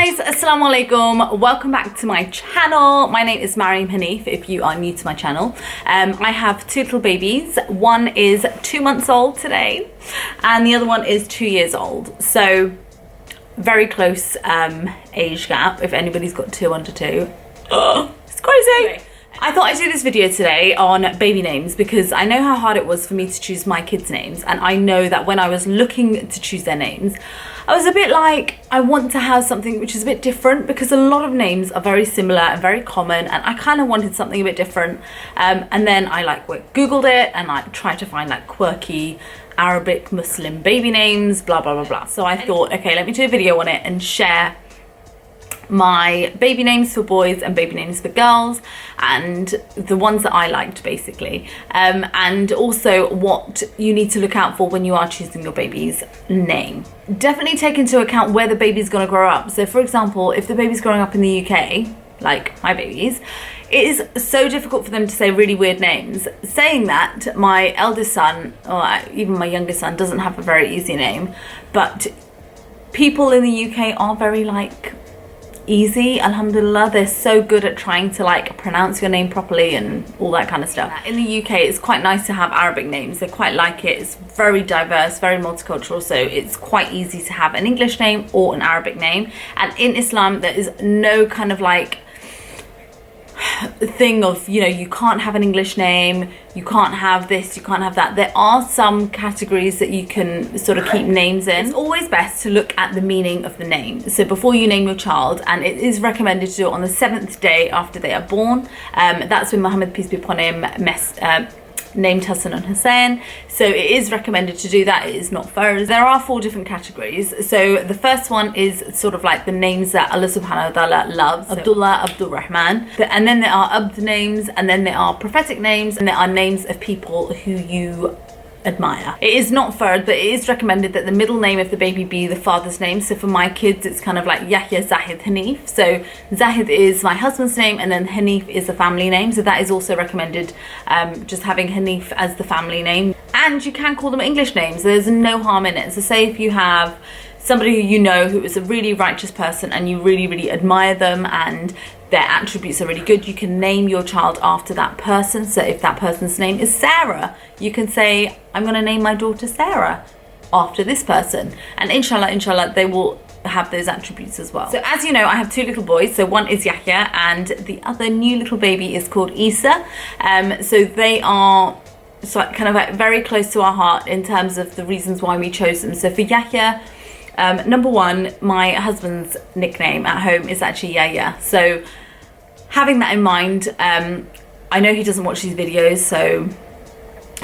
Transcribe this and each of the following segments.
Guys, assalamu alaikum, welcome back to my channel. My name is Mariam Hanif if you are new to my channel. I have two little babies. One is 2 months old today and the other one is 2 years old, so very close age gap if anybody's got two under two. It's crazy. I thought I'd do this video today on baby names because I know how hard it was for me to choose my kids' names, and I know that when I was looking to choose their names, I was a bit like, I want to have something which is a bit different because a lot of names are very similar and very common, and I kind of wanted something a bit different. And then I Googled it and tried to find quirky Arabic Muslim baby names, blah, blah, blah, blah. So I thought, okay, let me do a video on it and share my baby names for boys and baby names for girls, and the ones that I liked basically, and also what you need to look out for when you are choosing your baby's name. Definitely take into account where the baby's going to grow up. So for example, if the baby's growing up in the UK, like my babies, it is so difficult for them to say really weird names. Saying that, my eldest son, or even my youngest son, doesn't have a very easy name, but people in the UK are very easy, alhamdulillah. They're so good at trying to pronounce your name properly and all that kind of stuff. In the UK, it's quite nice to have Arabic names. They quite like it. It's very diverse, very multicultural, so it's quite easy to have an English name or an Arabic name. And in Islam, there is no kind of thing of, you can't have an English name, you can't have this, you can't have that. There are some categories that you can sort of keep names in. It's always best to look at the meaning of the name. So before you name your child, and it is recommended to do it on the 7th day after they are born. That's when Muhammad, peace be upon him, named Hassan and Hussein. So it is recommended to do that. It is not farz. There are 4 different categories. So the first one is sort of the names that Allah subhanahu wa ta'ala loves. So Abdullah, Abdul Rahman. And then there are Abd names, and then there are prophetic names, and there are names of people who you admire. It is not farz, but it is recommended that the middle name of the baby be the father's name. So for my kids, it's kind of Yahya, Zahid, Hanif. So Zahid is my husband's name, and then Hanif is the family name. So that is also recommended, just having Hanif as the family name. And you can call them English names. There's no harm in it. So say if you have somebody who is a really righteous person and you really, really admire them and their attributes are really good, you can name your child after that person. So if that person's name is Sarah, you can say, I'm going to name my daughter Sarah after this person. And inshallah, they will have those attributes as well. So as you know, I have 2 little boys. So one is Yahya and the other new little baby is called Issa. So they are very close to our heart in terms of the reasons why we chose them. So for Yahya, number one, my husband's nickname at home is actually Yahya. So having that in mind, I know he doesn't watch these videos, so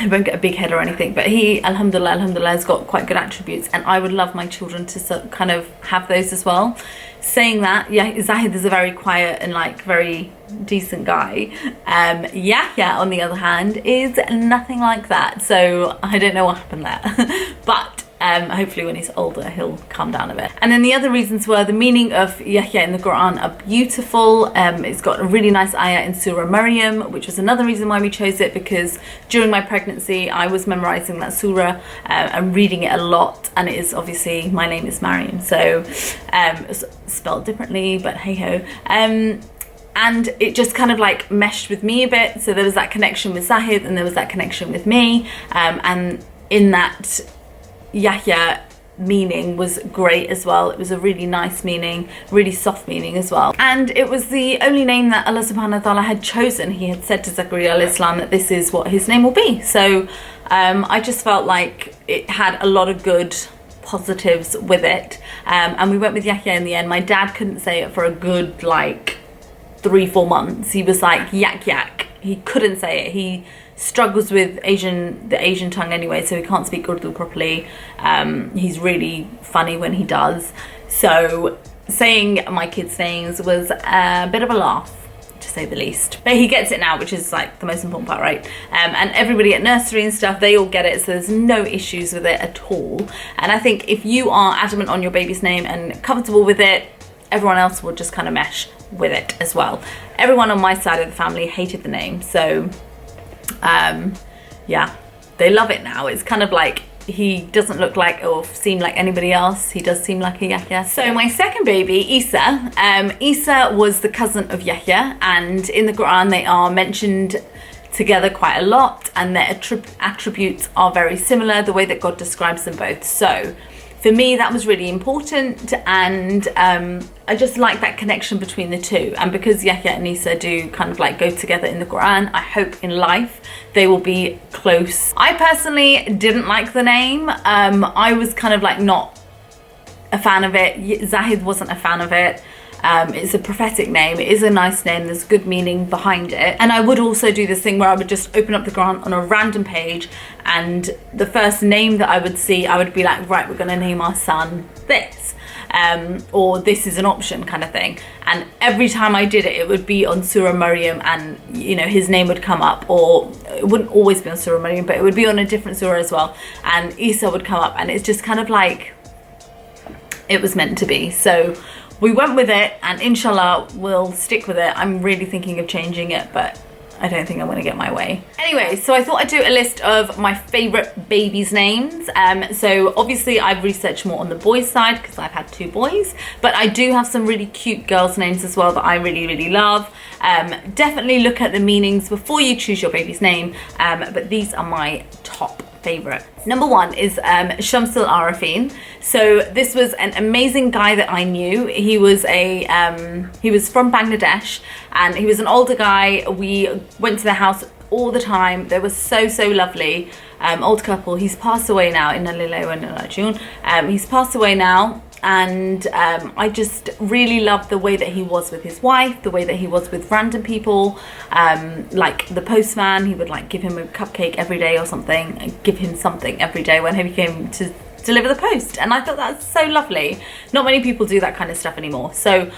he won't get a big head or anything, but he, alhamdulillah, has got quite good attributes, and I would love my children to kind of have those as well. Saying that, yeah, Zahid is a very quiet and very decent guy. Yahya, on the other hand, is nothing like that. So I don't know what happened there, but hopefully when he's older he'll calm down a bit. And then the other reasons were the meaning of Yahya in the Quran are beautiful. It's got a really nice ayah in Surah Maryam, which was another reason why we chose it, because during my pregnancy I was memorizing that surah and reading it a lot, and it is obviously, my name is Mariam, so spelled differently, but hey ho. And it just kind of meshed with me a bit. So there was that connection with Zahid and there was that connection with me, and in that, Yahya meaning was great as well. It was a really nice meaning, really soft meaning as well. And it was the only name that Allah subhanahu wa ta'ala had chosen. He had said to Zakaria alayhi salam that this is what his name will be. So I just felt like it had a lot of good positives with it. And we went with Yahya in the end. My dad couldn't say it for a good 3-4 months. He was yak yak. He couldn't say it. He struggles with the Asian tongue anyway, so he can't speak Urdu properly. He's really funny when he does. So saying my kids' names was a bit of a laugh, to say the least. But he gets it now, which is the most important part, right? And everybody at nursery and stuff, they all get it, so there's no issues with it at all. And I think if you are adamant on your baby's name and comfortable with it, everyone else will just kind of mesh with it as well. Everyone on my side of the family hated the name, so yeah, they love it now. It's kind of he doesn't look like or seem like anybody else. He does seem like a Yahya. So my second baby, Issa, Issa was the cousin of Yahya, and in the Quran they are mentioned together quite a lot, and their attributes are very similar, the way that God describes them both. So for me, that was really important, and I just like that connection between the two. And because Yahya and Issa do kind of like go together in the Quran, I hope in life they will be close. I personally didn't like the name. I was kind of like not a fan of it. Zahid wasn't a fan of it. It's a prophetic name. It is a nice name. There's good meaning behind it. And I would also do this thing where I would just open up the Quran on a random page, and the first name that I would see, I would be like, right, we're gonna name our son this. Or this is an option kind of thing. And every time I did it, it would be on Surah Maryam, and you know, his name would come up, or it wouldn't always be on Surah Maryam, but it would be on a different surah as well. And Issa would come up, and it's just kind of like, it was meant to be. So we went with it, and inshallah we'll stick with it. I'm really thinking of changing it, but I don't think I'm gonna get my way. Anyway, so I thought I'd do a list of my favorite babies' names. So obviously I've researched more on the boys' side because I've had 2 boys, but I do have some really cute girls' names as well that I really, really love. Definitely look at the meanings before you choose your baby's name, but these are my top favorite. Number 1 is Shamsul Arafin. So this was an amazing guy that I knew. He was from Bangladesh, and he was an older guy. We went to their house all the time. They were so lovely. Old couple. He's passed away now. Inna lillahi wa inna ilaihi raji'un. He's passed away now. And I just really loved the way that he was with his wife, the way that he was with random people, like the postman. He would like give him a cupcake every day or something, and give him something every day when he came to deliver the post. And I thought that's so lovely. Not many people do that kind of stuff anymore. So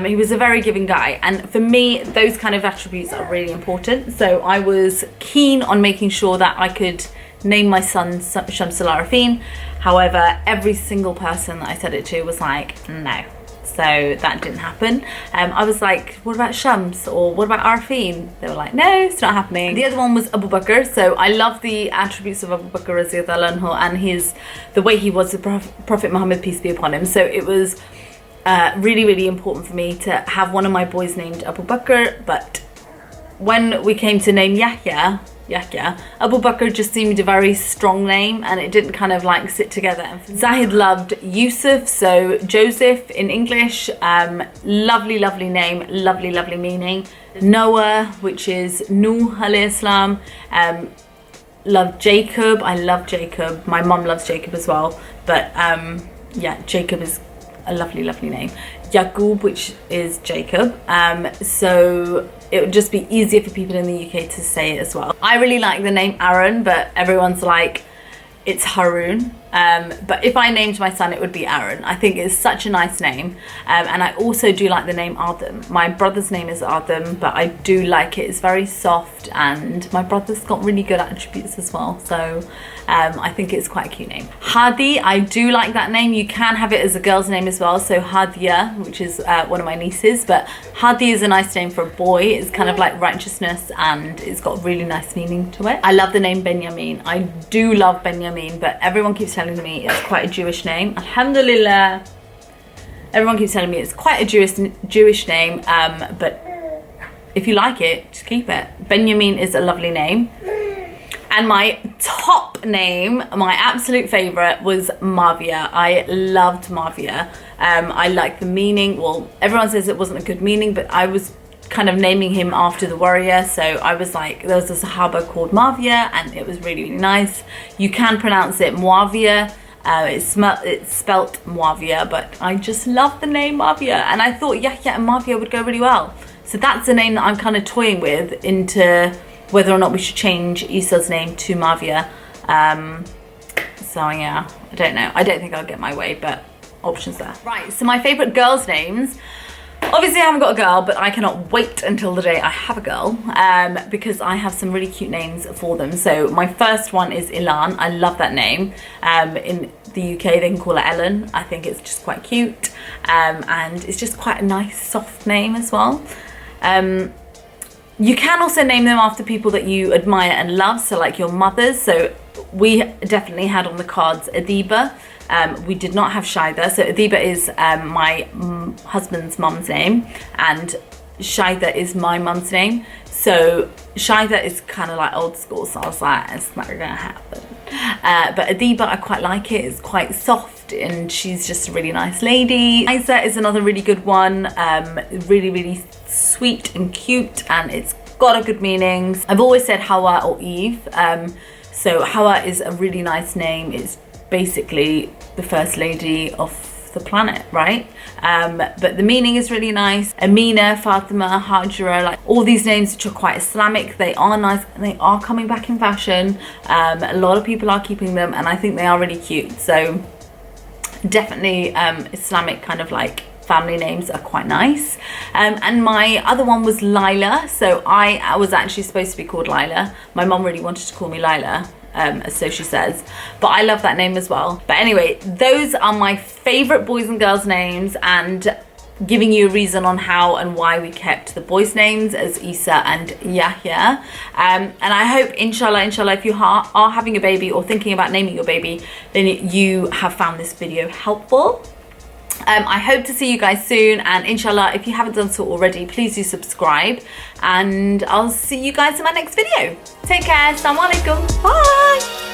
he was a very giving guy, and for me those kind of attributes are really important. So I was keen on making sure that I could name my son Shamsul Arafin. However, every single person that I said it to was like, no. So that didn't happen. I was like, what about Shams, or what about Arafin? They were like, no, it's not happening. The other one was Abu Bakr. So I love the attributes of Abu Bakr radiyallahu anhu, and the way he was the Prophet Muhammad, peace be upon him. So it was really, really important for me to have one of my boys named Abu Bakr. But when we came to name Yahya, Abu Bakr just seemed a very strong name, and it didn't kind of like sit together. Zahid loved Yusuf, so Joseph in English. Lovely name, lovely meaning. Noah, which is Nuh alayhi salam. Loved Jacob. I love Jacob. My mum loves Jacob as well, but yeah, Jacob is a lovely name. Yaqub, which is Jacob. So it would just be easier for people in the UK to say it as well. I really like the name Aaron, but everyone's like, it's Haroon. But if I named my son, it would be Aaron. I think it's such a nice name. And I also do like the name Adam. My brother's name is Adam, but I do like it. It's very soft, and my brother's got really good attributes as well. So I think it's quite a cute name. Hadi, I do like that name. You can have it as a girl's name as well. So Hadia, which is one of my nieces, but Hadi is a nice name for a boy. It's kind of like righteousness, and it's got really nice meaning to it. I love the name Benjamin. I do love Benjamin, but everyone keeps telling me it's quite a Jewish name. Alhamdulillah, everyone keeps telling me it's quite a Jewish name, but if you like it, just keep it. Benjamin is a lovely name. And my top name, my absolute favorite, was Mavia. I loved Mavia. I liked the meaning. Well, everyone says it wasn't a good meaning, but I was kind of naming him after the warrior. So I was like, there was a Sahaba called Mavia, and it was really nice. You can pronounce it Muawiyah. It's spelt Muawiyah, but I just love the name Mavia, and I thought Yahya and Mavia would go really well. So that's the name that I'm kind of toying with into whether or not we should change Issa's name to Mavia. So yeah, I don't know. I don't think I'll get my way, but options there. Right, so my favorite girls' names. Obviously I haven't got a girl, but I cannot wait until the day I have a girl, because I have some really cute names for them. So my first one is Ilan. I love that name. In the UK they can call her Ellen. I think it's just quite cute, and it's just quite a nice soft name as well. You can also name them after people that you admire and love, so like your mothers. So we definitely had on the cards Adiba. We did not have Shaida. So Adiba is my husband's mum's name, and Shaida is my mum's name. So Shaida is kind of like old school, so I was like, it's not gonna happen. But Adiba, I quite like it. It's quite soft, and she's just a really nice lady. Issa is another really good one. Really, really sweet and cute, and it's got a good meanings. I've always said Hawa or Eve. So Hawa is a really nice name. It's basically the first lady of the planet, right? But the meaning is really nice. Amina, Fatima, Hajra, like all these names which are quite Islamic, they are nice and they are coming back in fashion. A lot of people are keeping them, and I think they are really cute. So definitely Islamic kind of like family names are quite nice. And my other one was Lila. So I was actually supposed to be called Lila. My mom really wanted to call me Lila. So she says, but I love that name as well. But anyway, those are my favorite boys and girls names, and giving you a reason on how and why we kept the boys names as Issa and Yahya. And I hope, inshallah, if you are having a baby or thinking about naming your baby, then you have found this video helpful. I hope to see you guys soon, and inshallah, if you haven't done so already, please do subscribe, and I'll see you guys in my next video. Take care. Assalamu alaikum. Bye.